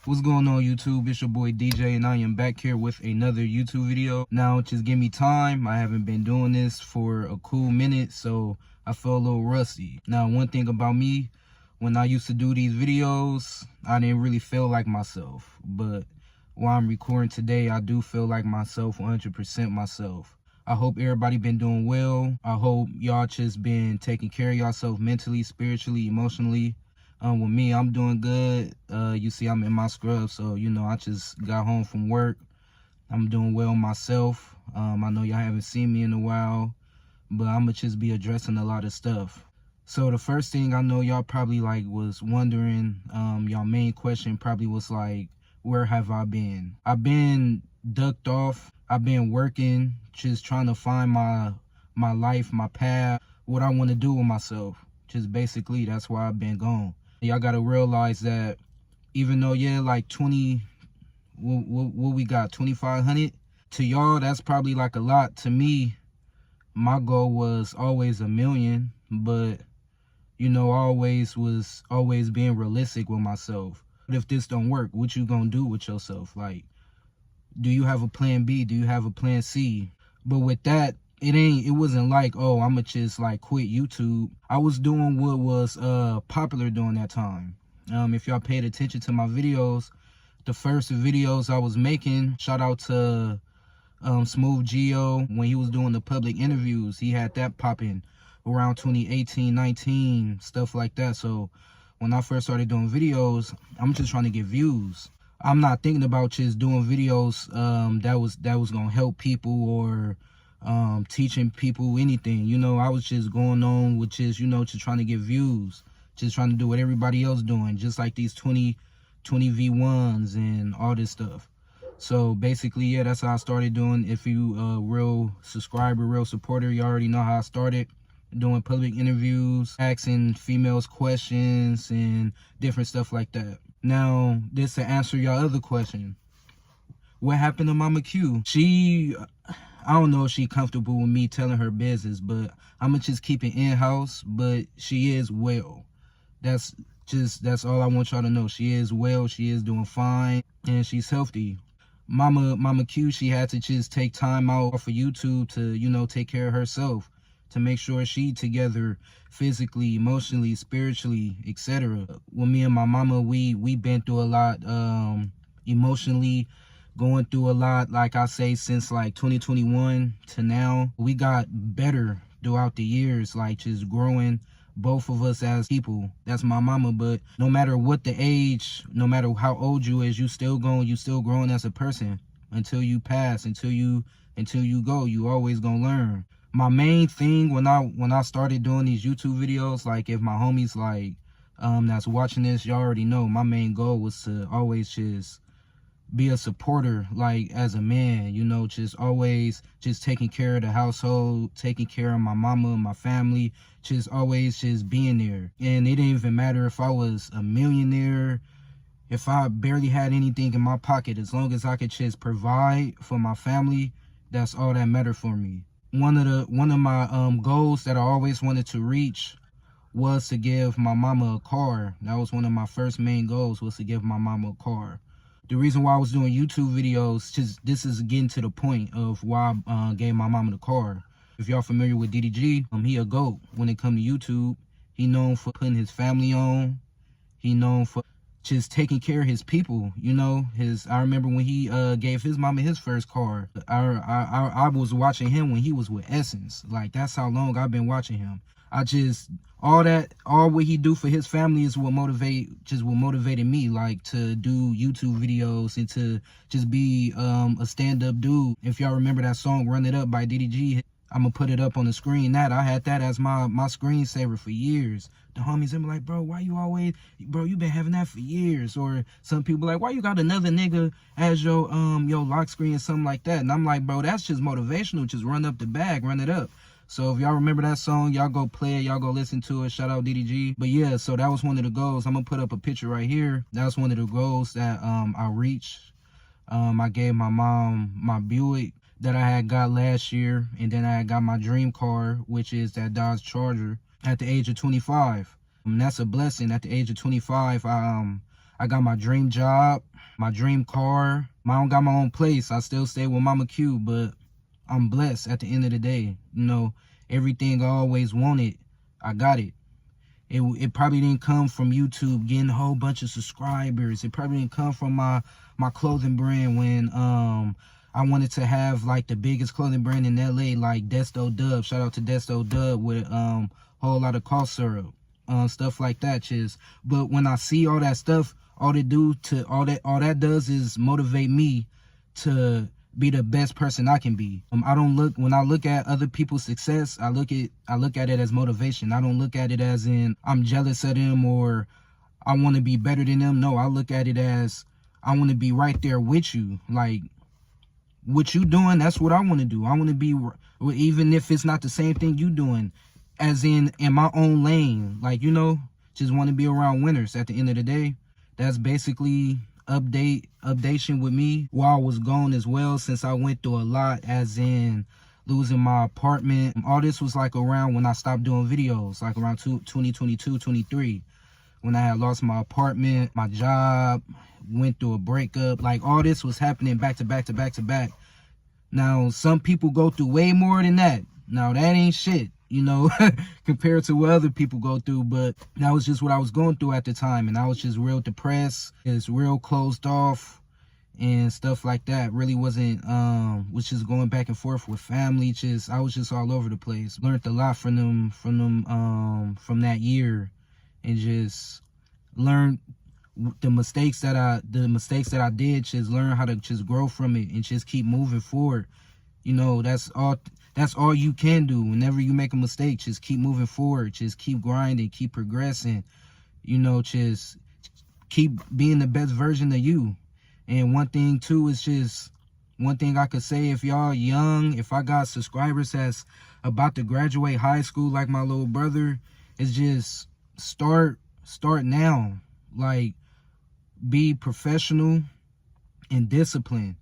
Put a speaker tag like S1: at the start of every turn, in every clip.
S1: What's going on, YouTube? It's your boy DJ, and I am back here with another YouTube video. Now, just give me time. I haven't been doing this for a cool minute, so I feel a little rusty. Now, one thing about me, when I used to do these videos, I didn't really feel like myself. But while I'm recording today, I do feel like myself, 100% myself. I hope everybody been doing well. I hope y'all just been taking care of yourself mentally, spiritually, emotionally. With me, I'm doing good. You see, I'm in my scrub, so you know, I just got home from work. I'm doing well myself. I know y'all haven't seen me in a while, but I'ma just be addressing a lot of stuff. So the first thing I know y'all probably was wondering, y'all main question probably was like, where have I been? I've been ducked off. I've been working, just trying to find my life, my path, what I want to do with myself. Just basically, that's why I've been gone. Y'all gotta realize that even though, yeah, like 20, what we got, 2,500? To y'all, that's probably like a lot. To me, my goal was always 1,000,000, but, you know, I was always being realistic with myself. But if this don't work, what you gonna do with yourself? Like, do you have a plan B? Do you have a plan C? But with that, it wasn't like, oh, I'ma just like quit YouTube. I was doing what was popular during that time. If y'all paid attention to my videos, the first videos I was making, shout out to Smooth Geo, when he was doing the public interviews, he had that popping around 2018, 19, stuff like that. So when I first started doing videos, I'm just trying to get views. I'm not thinking about just doing videos that was gonna help people or teaching people anything. You know, I was just going on with just, you know, just trying to get views, just trying to do what everybody else doing, just like these 20 V1s and all this stuff. So basically, yeah, that's how I started doing. If you real subscriber, real supporter, you already know how I started doing public interviews, asking females questions and different stuff like that. Now, this to answer your other question, what happened to Mama Q? I don't know if she's comfortable with me telling her business, but I'ma just keep it in-house. But she is well. That's all I want y'all to know. She is well, she is doing fine, and she's healthy. Mama Q, she had to just take time out off of YouTube to, you know, take care of herself, to make sure she together physically, emotionally, spiritually, etc. With me and my mama, we been through a lot, emotionally, going through a lot, like I say, since like 2021 to now. We got better throughout the years, like just growing, both of us as people. That's my mama. But no matter what the age, no matter how old you is, you still growing as a person until you pass, until you go. You always gonna learn. My main thing when I started doing these YouTube videos, like if my homies that's watching this, y'all already know my main goal was to always just be a supporter, like as a man, you know, just always just taking care of the household, taking care of my mama, my family, just always just being there. And it didn't even matter if I was a millionaire, if I barely had anything in my pocket, as long as I could just provide for my family, that's all that mattered for me. One of my goals that I always wanted to reach was to give my mama a car. That was one of my first main goals, was to give my mama a car. The reason why I was doing YouTube videos, just this is getting to the point of why I gave my mama the car. If y'all familiar with DDG, he a GOAT when it comes to YouTube. He known for putting his family on. He known for just taking care of his people, you know. I remember when he gave his mama his first car. I was watching him when he was with Essence. Like, that's how long I've been watching him. All what he do for his family is what motivated me, like, to do YouTube videos and to just be a stand-up dude. If y'all remember that song Run It Up by DDG, I'm gonna put it up on the screen. I had that as my screensaver for years. The homies them like, bro, why you always, bro, you been having that for years. Or some people like, why you got another nigga as your lock screen or something like that? And I'm like, bro, that's just motivational. Just run up the bag, run it up. So if y'all remember that song, y'all go play it, y'all go listen to it. Shout out DDG. But yeah, so that was one of the goals. I'm gonna put up a picture right here. That was one of the goals that I reached. I gave my mom my Buick that I had got last year, and then I had got my dream car, which is that Dodge Charger, at the age of 25. And that's a blessing. At the age of 25, I I got my dream job, my dream car. I don't got my own place. I still stay with Mama Q, but I'm blessed at the end of the day. You know, everything I always wanted, I got it. It probably didn't come from YouTube getting a whole bunch of subscribers. It probably didn't come from my clothing brand when I wanted to have like the biggest clothing brand in LA, like Desto Dub. Shout out to Desto Dub with whole lot of cough syrup, stuff like that. Just but when I see all that stuff, all that does is motivate me to be the best person I can be. When I look at other people's success, I look at it as motivation. I don't look at it as in I'm jealous of them or I want to be better than them. No, I look at it as I want to be right there with you. Like what you doing, that's what I want to do. I want to be, even if it's not the same thing you doing, as in my own lane. Like, you know, just want to be around winners at the end of the day. That's basically updation with me while I was gone as well, since I went through a lot, as in losing my apartment. All this was like around when I stopped doing videos, like around 2022, 23, when I had lost my apartment, my job, went through a breakup. Like all this was happening back to back to back to back. Now, some people go through way more than that. Now, that ain't shit, you know, compared to what other people go through. But that was just what I was going through at the time. And I was just real depressed. It's real closed off and stuff like that. Really wasn't, was just going back and forth with family. I was just all over the place. Learned a lot from that year, and just learned the mistakes that I did, just learn how to just grow from it and just keep moving forward. You know, that's all you can do. Whenever you make a mistake, just keep moving forward, just keep grinding, keep progressing, you know, just keep being the best version of you. And one thing too is just one thing I could say, if y'all young, if I got subscribers that's about to graduate high school like my little brother, is just start now. Like, be professional and disciplined,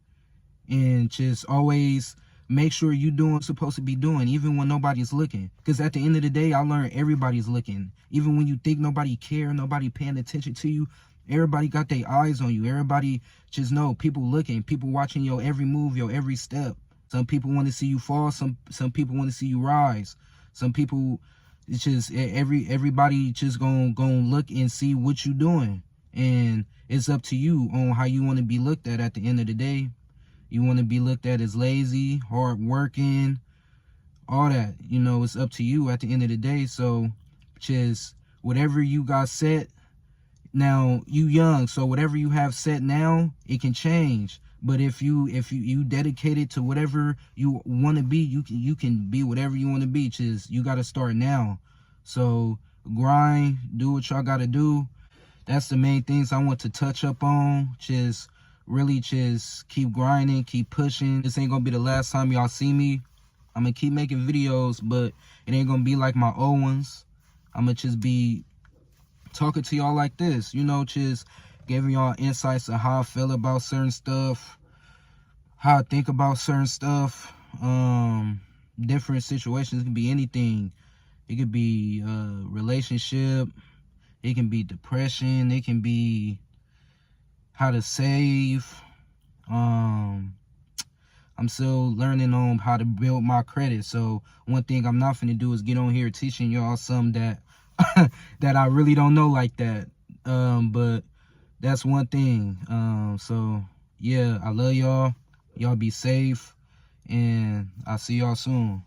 S1: and just always make sure you're doing what you're supposed to be doing, even when nobody's looking. Because at the end of the day, I learned everybody's looking. Even when you think nobody care, nobody paying attention to you, everybody got their eyes on you. Everybody just know people looking, people watching your every move, your every step. Some people want to see you fall, some people want to see you rise. Some people, it's just everybody just gonna look and see what you doing. And it's up to you on how you want to be looked at the end of the day. You want to be looked at as lazy, hard working, all that. You know, it's up to you at the end of the day. So just whatever you got set, now you young, so whatever you have set now, it can change. But if you dedicated to whatever you want to be, you can be whatever you want to be. Just you got to start now. So grind, do what y'all got to do. That's the main things I want to touch up on. Just really just keep grinding, keep pushing. This ain't gonna be the last time y'all see me. I'm gonna keep making videos, but it ain't gonna be like my old ones. I'm gonna just be talking to y'all like this, you know, just giving y'all insights of how I feel about certain stuff, how I think about certain stuff, different situations. It can be anything. It could be relationship, it can be depression, it can be how to save. I'm still learning on how to build my credit. So one thing I'm not finna do is get on here teaching y'all something that that I really don't know like that. But that's one thing. So yeah, I love y'all. Y'all be safe, and I'll see y'all soon.